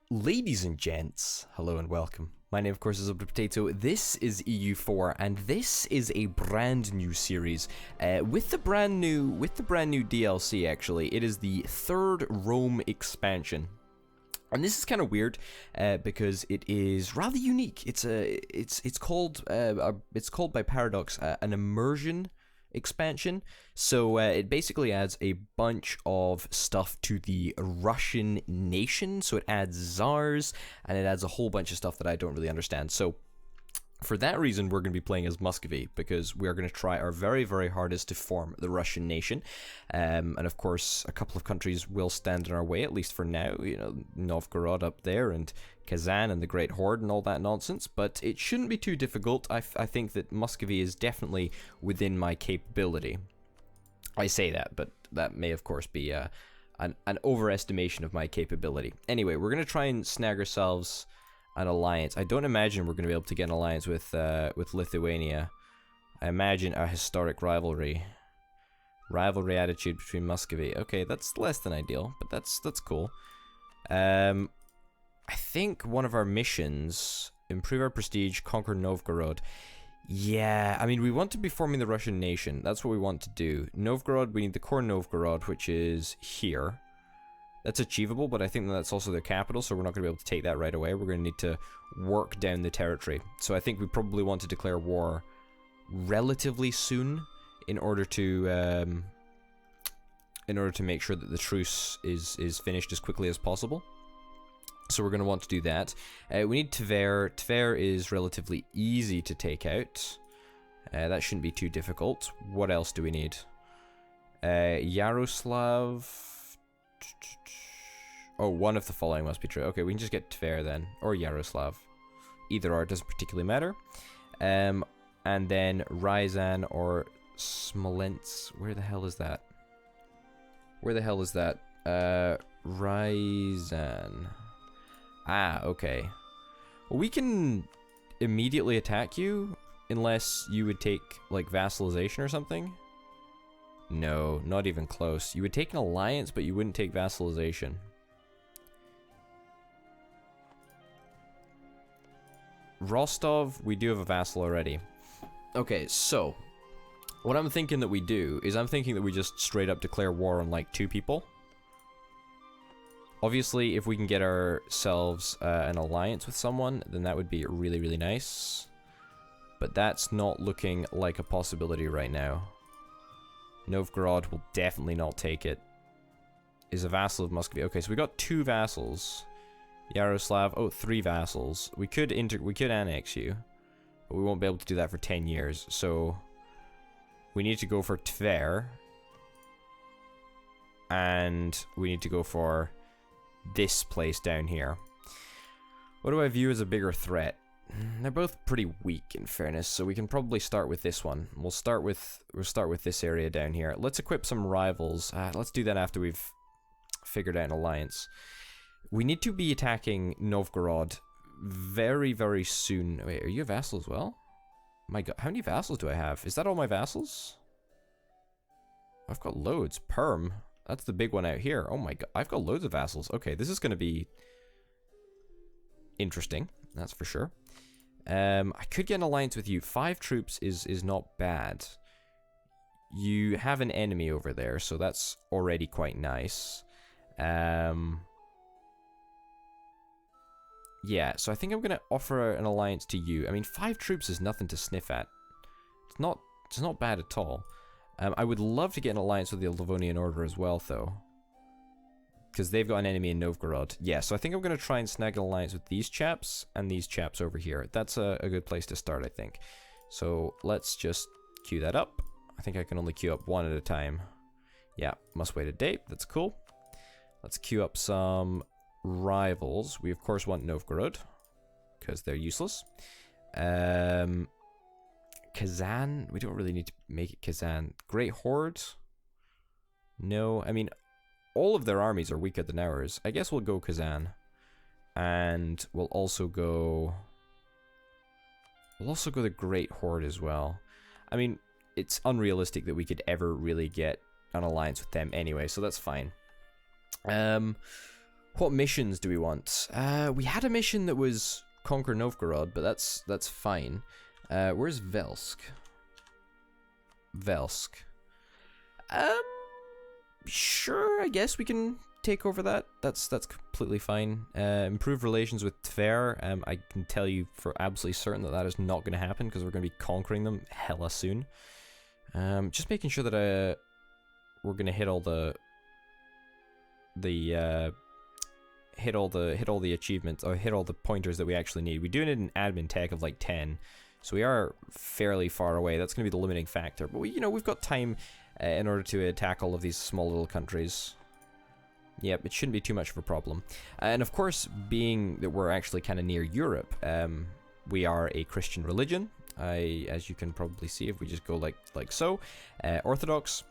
Ladies and gents, hello and welcome. My name, of course, is Potato. This is EU4, and this is a brand new series with the brand new DLC. Actually, it is the third Rome expansion, and this is kind of weird because it is rather unique. It's called by Paradox an immersion expansion. So it basically adds a bunch of stuff to the Russian nation. So it adds czars and it adds a whole bunch of stuff that I don't really understand. So for that reason, we're going to be playing as Muscovy because we are going to try our very, very hardest to form the Russian nation. And of course, a couple of countries will stand in our way, at least for now. You know, Novgorod up there and Kazan and the Great Horde and all that nonsense. But it shouldn't be too difficult. I think that Muscovy is definitely within my capability. I say that, but that may, of course, be an overestimation of my capability. Anyway, we're going to try and snag ourselves an alliance. I don't imagine we're going to be able to get an alliance with Lithuania. I imagine a historic rivalry attitude between Muscovy. Okay, that's less than ideal, but that's cool. I think one of our missions, improve our prestige, conquer Novgorod. Yeah, I mean, we want to be forming the Russian nation. That's what we want to do. Novgorod, we need the core Novgorod, which is here. That's achievable, but I think that's also their capital, so we're not going to be able to take that right away. We're going to need to work down the territory. So I think we probably want to declare war relatively soon in order to make sure that the truce is finished as quickly as possible. So we're going to want to do that. We need Tver. Tver is relatively easy to take out. That shouldn't be too difficult. What else do we need? Yaroslav. Oh, one of the following must be true. Okay, we can just get Tver then, or Yaroslav. Either or, it doesn't particularly matter. And then Ryazan or Smolensk. Where the hell is that? Ryazan. Ah, okay. Well, we can immediately attack you unless you would take, like, vassalization or something. No, not even close. You would take an alliance, but you wouldn't take vassalization. Rostov, we do have a vassal already. Okay, so what I'm thinking that we do is I'm thinking that we just straight up declare war on like 2 people. Obviously, if we can get ourselves an alliance with someone, then that would be really, really nice. But that's not looking like a possibility right now. Novgorod will definitely not take it. Is a vassal of Muscovy. Okay, so we got 2 vassals. Yaroslav, 3 vassals. We could annex you, but we won't be able to do that for 10 years. So we need to go for Tver, and we need to go for this place down here. What do I view as a bigger threat? They're both pretty weak, in fairness, so we can probably start with this one. We'll start with this area down here. Let's equip some rivals. Let's do that after we've figured out an alliance. We need to be attacking Novgorod very, very soon. Wait, are you a vassal as well? My god, how many vassals do I have? Is that all my vassals? I've got loads. Perm. That's the big one out here. Oh my god, I've got loads of vassals. Okay, this is going to be interesting. That's for sure. I could get an alliance with you. 5 troops is not bad. You have an enemy over there, so that's already quite nice. Yeah, so I think I'm going to offer an alliance to you. I mean, 5 troops is nothing to sniff at. It's not bad at all. I would love to get an alliance with the Livonian Order as well, though. Because they've got an enemy in Novgorod. Yeah, so I think I'm going to try and snag an alliance with these chaps and these chaps over here. That's a good place to start, I think. So let's just queue that up. I think I can only queue up 1 at a time. Yeah, must wait a day. That's cool. Let's queue up some rivals. We, of course, want Novgorod, because they're useless. Kazan, we don't really need to make it Kazan. Great Horde? No, I mean, all of their armies are weaker than ours. I guess we'll go Kazan. And we'll also go the Great Horde as well. I mean, it's unrealistic that we could ever really get an alliance with them anyway, so that's fine. What missions do we want? We had a mission that was conquer Novgorod, but that's fine. Where's Velsk? Velsk. Sure, I guess we can take over that. That's completely fine. Improve relations with Tver. I can tell you for absolutely certain that that is not going to happen because we're going to be conquering them hella soon. Just making sure that we're going to hit all the hit all the achievements, or hit all the pointers that we actually need. We do need an admin tech of like 10, so we are fairly far away. That's going to be the limiting factor, but we've got time in order to attack all of these small little countries. Yep, it shouldn't be too much of a problem. And of course, being that we're actually kind of near Europe, we are a Christian religion. As you can probably see, if we just go like so, Orthodox.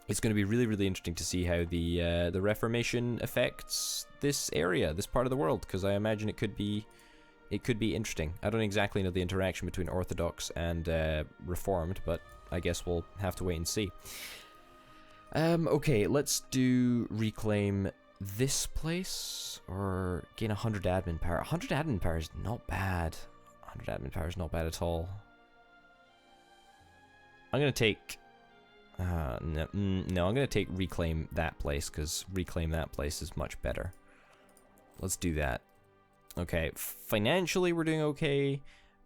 It's going to be really, really interesting to see how the Reformation affects this area, this part of the world, because I imagine it could be interesting. I don't exactly know the interaction between Orthodox and Reformed, but I guess we'll have to wait and see. Okay, let's do reclaim this place, or gain 100 admin power. 100 admin power is not bad. 100 admin power is not bad at all. I'm going to take... no, I'm going to take reclaim that place, because reclaim that place is much better. Let's do that. Okay, financially we're doing okay.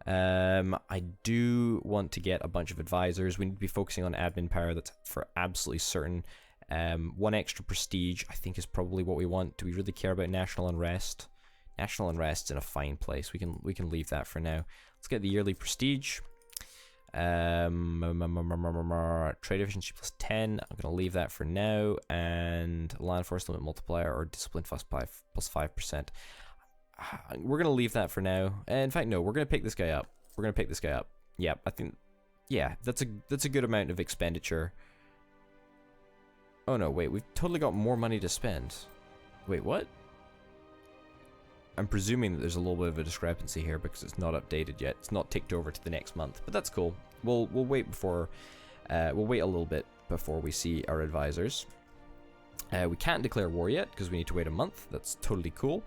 I do want to get a bunch of advisors. We need to be focusing on admin power, that's for absolutely certain. One extra prestige, I think, is probably what we want. Do we really care about national unrest? National unrest's in a fine place. We can leave that for now. Let's get the yearly prestige. Trade efficiency plus 10. I'm gonna leave that for now. And land force limit multiplier or discipline plus 5%. We're gonna leave that for now. In fact, no, we're gonna pick this guy up. Yep, I think, yeah, that's a good amount of expenditure. Oh no, wait, we've totally got more money to spend. Wait, what? I'm presuming that there's a little bit of a discrepancy here because it's not updated yet. It's not ticked over to the next month, but that's cool. We'll wait a little bit before we see our advisors. We can't declare war yet because we need to wait a month. That's totally cool.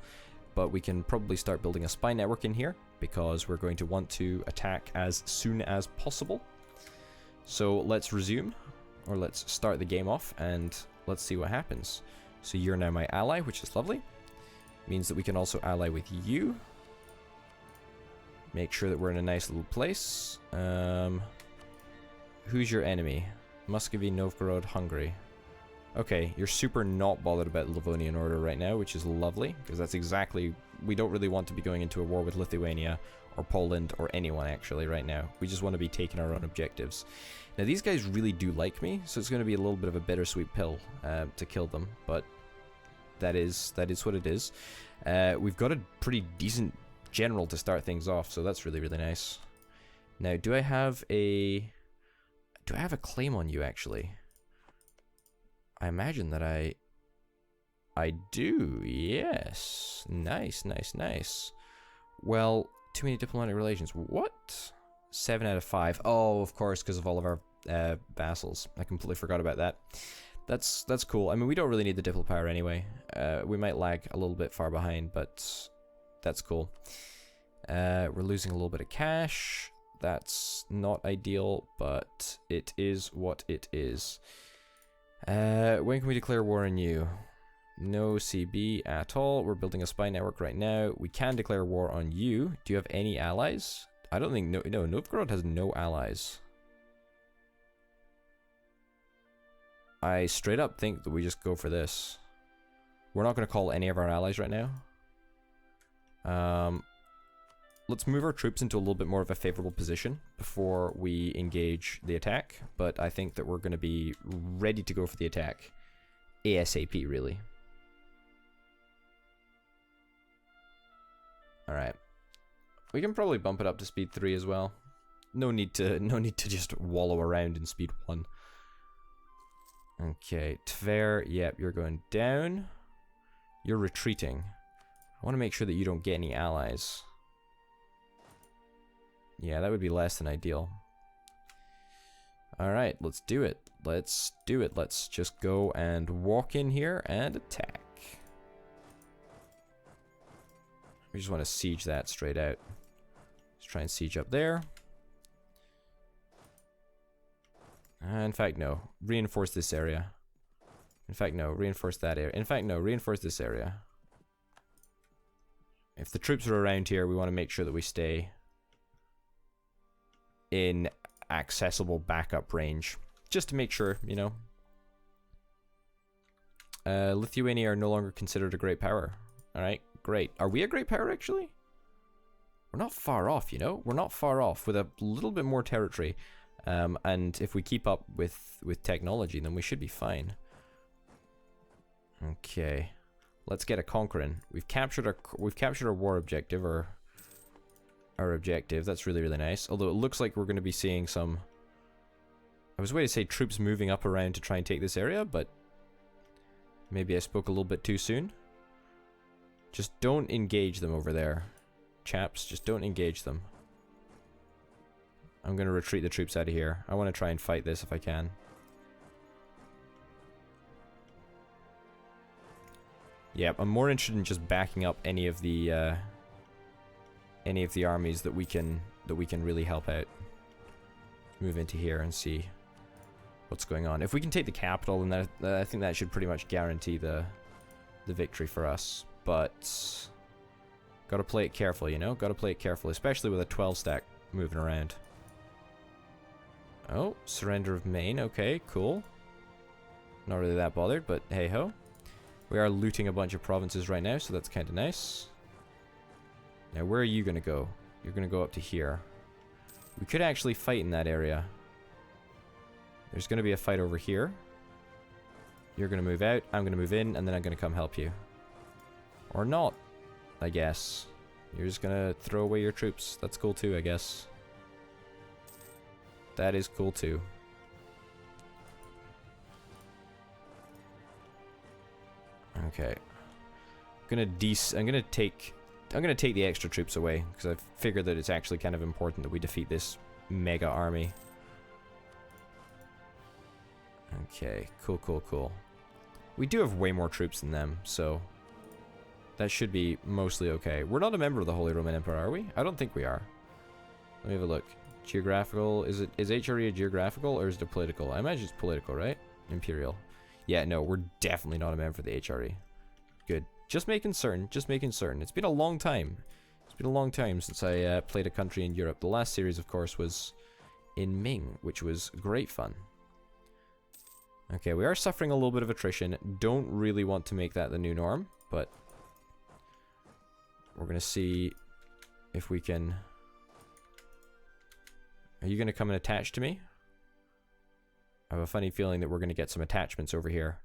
But we can probably start building a spy network in here because we're going to want to attack as soon as possible. So let's resume, or let's start the game off, and let's see what happens. So you're now my ally, which is lovely. Means that we can also ally with you. Make sure that we're in a nice little place. Who's your enemy? Muscovy, Novgorod, Hungary. Okay, you're super not bothered about the Livonian Order right now, which is lovely, because that's exactly... We don't really want to be going into a war with Lithuania, or Poland, or anyone actually right now. We just want to be taking our own objectives. Now these guys really do like me, so it's going to be a little bit of a bittersweet pill to kill them, but that is what it is. We've got a pretty decent general to start things off, so that's really, really nice. Now, do I have a claim on you, actually? I imagine that I do, yes. Nice, nice, nice. Well, too many diplomatic relations. What? 7 out of 5. Oh, of course, because of all of our vassals. I completely forgot about that. That's cool. I mean, we don't really need the diplo power anyway. We might lag a little bit far behind, but that's cool. We're losing a little bit of cash. That's not ideal, but it is what it is. When can we declare war on you? No CB at all. We're building a spy network right now. We can declare war on you. Do you have any allies? I don't think... No, Novgorod has no allies. I straight up think that we just go for this. We're not going to call any of our allies right now. Let's move our troops into a little bit more of a favorable position before we engage the attack. But I think that we're going to be ready to go for the attack ASAP, really. Alright. We can probably bump it up to speed 3 as well. No need to just wallow around in speed 1. Okay, Tver, yep, you're going down. You're retreating. I want to make sure that you don't get any allies. Yeah, that would be less than ideal. Alright, let's do it. Let's do it. Let's just go and walk in here and attack. We just want to siege that straight out. Let's try and siege up there. In fact, no. Reinforce this area. In fact, no. Reinforce that area. In fact, no. Reinforce this area. If the troops are around here, we want to make sure that we stay in accessible backup range. Just to make sure, you know. Lithuania are no longer considered a great power. Alright, great. Are we a great power, actually? We're not far off, you know? We're not far off with a little bit more territory. And if we keep up with technology, then we should be fine. Okay. Let's get a conquering. We've captured our war objective, or our objective. That's really, really nice. Although it looks like we're going to be seeing some... I was going to say troops moving up around to try and take this area, but maybe I spoke a little bit too soon. Just don't engage them over there. Chaps, just don't engage them. I'm going to retreat the troops out of here. I want to try and fight this if I can. Yep, I'm more interested in just backing up any of the armies that we can really help out. Move into here and see what's going on. If we can take the capital, then I think that should pretty much guarantee the victory for us. But gotta play it careful, you know? Gotta play it careful, especially with a 12 stack moving around. Oh, surrender of Maine. Okay, cool. Not really that bothered, but hey ho. We are looting a bunch of provinces right now, so that's kind of nice. Now, where are you going to go? You're going to go up to here. We could actually fight in that area. There's going to be a fight over here. You're going to move out, I'm going to move in, and then I'm going to come help you. Or not, I guess. You're just going to throw away your troops. That's cool too, I guess. That is cool too. Okay. I'm gonna take the extra troops away because I figured that it's actually kind of important that we defeat this mega army. Okay, cool. We do have way more troops than them, so that should be mostly okay. We're not a member of the Holy Roman Empire, are we? I don't think we are. Let me have a look. Geographical, is HRE a geographical or is it a political? I imagine it's political, right? Imperial. Yeah, no, we're definitely not a member for the HRE. Good. Just making certain, It's been a long time. It's been a long time since I played a country in Europe. The last series, of course, was in Ming, which was great fun. Okay, we are suffering a little bit of attrition. Don't really want to make that the new norm, but we're going to see if we can... Are you going to come and attach to me? I have a funny feeling that we're going to get some attachments over here.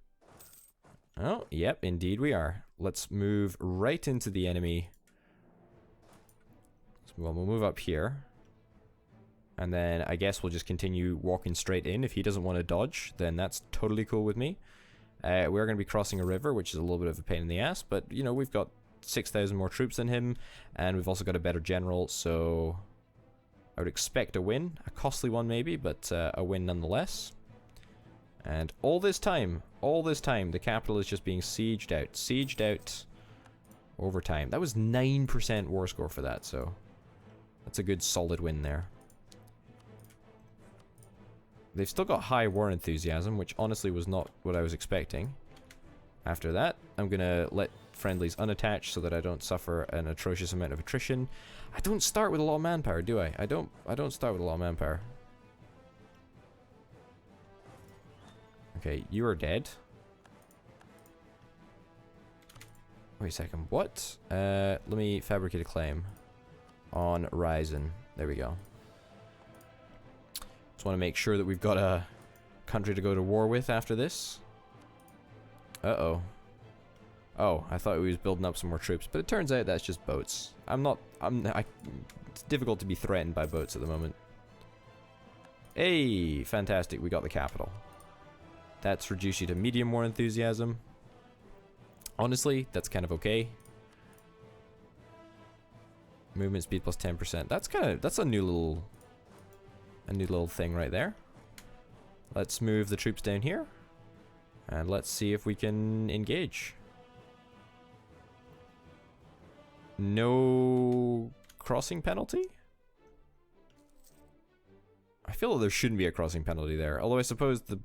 Oh, yep, indeed we are. Let's move right into the enemy. Well, we'll move up here. And then I guess we'll just continue walking straight in. If he doesn't want to dodge, then that's totally cool with me. We're going to be crossing a river, which is a little bit of a pain in the ass. But, you know, we've got 6,000 more troops than him. And we've also got a better general, so... I would expect a win. A costly one maybe, but a win nonetheless. And all this time, the capital is just being sieged out over time. That was 9% war score for that, so that's a good solid win there. They've still got high war enthusiasm, which honestly was not what I was expecting. After that, I'm gonna let friendlies unattach so that I don't suffer an atrocious amount of attrition. I don't start with a lot of manpower, do I? I don't start with a lot of manpower. Okay, you are dead. Wait a second, what? Let me fabricate a claim on Ryzen. There we go. Just want to make sure that we've got a country to go to war with after this. Uh-oh. Oh, I thought we was building up some more troops, but it turns out that's just boats. It's difficult to be threatened by boats at the moment. Hey, fantastic, we got the capital. That's reduced you to medium war enthusiasm. Honestly, that's kind of okay. Movement speed plus 10%. That's a new little thing right there. Let's move the troops down here. And let's see if we can engage. No crossing penalty? I feel like there shouldn't be a crossing penalty there. Although I suppose I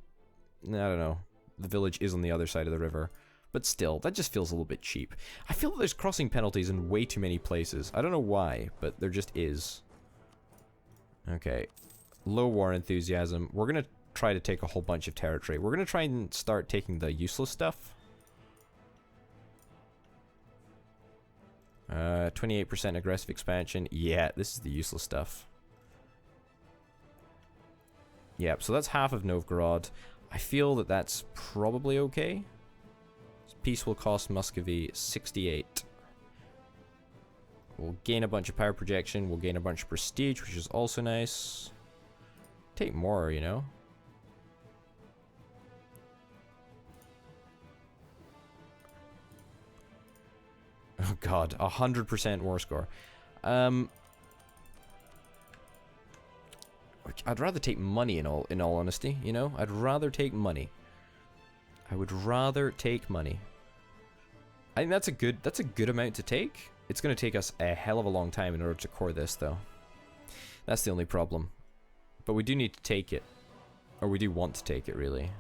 don't know. The village is on the other side of the river. But still, that just feels a little bit cheap. I feel that there's crossing penalties in way too many places. I don't know why, but there just is. Okay. Low war enthusiasm. We're going to try to take a whole bunch of territory. We're going to try and start taking the useless stuff. 28% aggressive expansion. Yeah, this is the useless stuff. Yep, so that's half of Novgorod. I feel that that's probably okay. Peace will cost Muscovy 68. We'll gain a bunch of power projection. We'll gain a bunch of prestige, which is also nice. Take more, you know. Oh god, 100% war score. I'd rather take money in all honesty, you know? I'd rather take money. I would rather take money. I think that's a good amount to take. It's going to take us a hell of a long time in order to core this, though. That's the only problem. But we do need to take it. Or we do want to take it, really.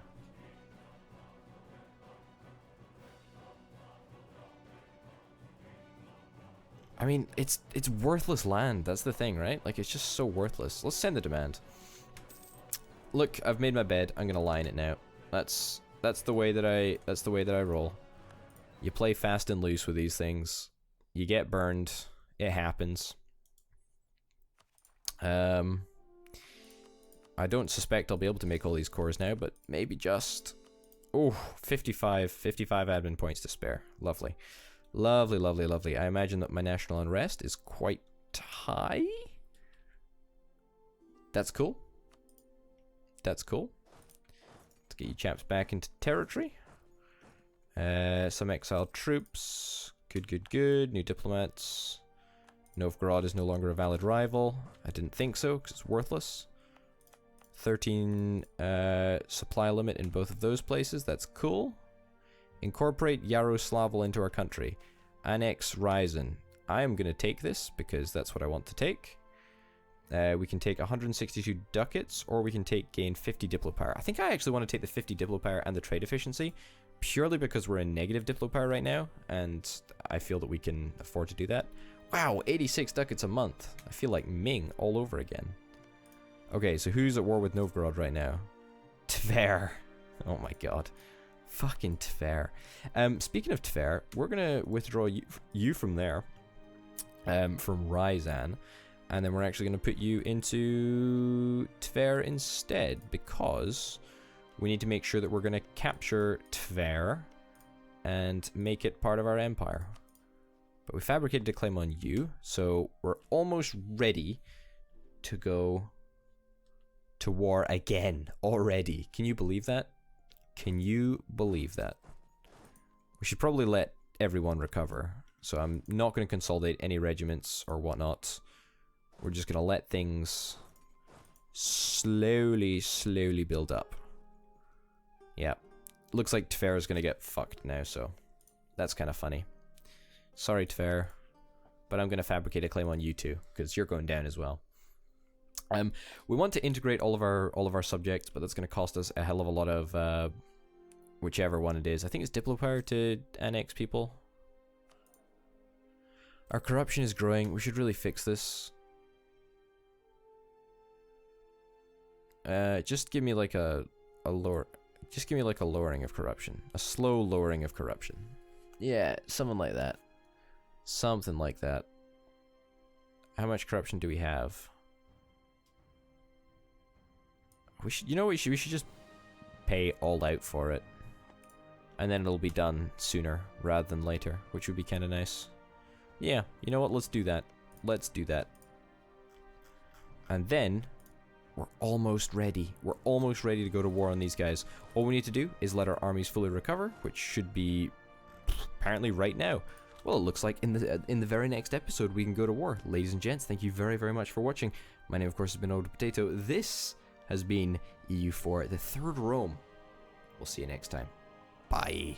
I mean, it's worthless land. That's the thing, right? Like, it's just so worthless. Let's send the demand. Look, I've made my bed. I'm gonna lie in it now. That's the way that I roll. You play fast and loose with these things. You get burned. It happens. I don't suspect I'll be able to make all these cores now, but maybe just. Oh, 55 admin points to spare. Lovely. Lovely, lovely, lovely. I imagine that my national unrest is quite high. That's cool. That's cool. Let's get you chaps back into territory. Some exiled troops. Good, good, good. New diplomats. Novgorod is no longer a valid rival. I didn't think so, because it's worthless. 13 supply limit in both of those places. That's cool. Incorporate Yaroslavl into our country. Annex Ryazan. I am going to take this because that's what I want to take. We can take 162 ducats, or we can gain 50 diplo power. I think I actually want to take the 50 diplo power and the trade efficiency, purely because we're in negative diplo power right now, and I feel that we can afford to do that. Wow, 86 ducats a month. I feel like Ming all over again. Okay, so who's at war with Novgorod right now? Tver. Oh my god. Fucking Tver. Speaking of Tver, we're gonna withdraw you from there, from Ryazan, and then we're actually gonna put you into Tver instead, because we need to make sure that we're gonna capture Tver and make it part of our empire. But we fabricated a claim on you, so we're almost ready to go to war again already. Can you believe that? Can you believe that? We should probably let everyone recover. So I'm not going to consolidate any regiments or whatnot. We're just going to let things slowly build up. Yeah. Looks like Tver is going to get fucked now, so that's kind of funny. Sorry, Tver, but I'm going to fabricate a claim on you too, because you're going down as well. We want to integrate all of our subjects, but that's going to cost us a hell of a lot of whichever one it is. I think it's diplo power to annex people. Our corruption is growing. We should really fix this. Just give me like a lowering of corruption, a slow lowering of corruption. Yeah, something like that. Something like that. How much corruption do we have? We should, you know, we should just pay all out for it, and then it'll be done sooner rather than later, which would be kind of nice. Yeah, you know what? Let's do that. Let's do that. And then we're almost ready. We're almost ready to go to war on these guys. All we need to do is let our armies fully recover, which should be apparently right now. Well, it looks like in the very next episode we can go to war. Ladies and gents, thank you very, very much for watching. My name, of course, has been Old Potato. This has been EU4, the Third Rome. We'll see you next time. Bye.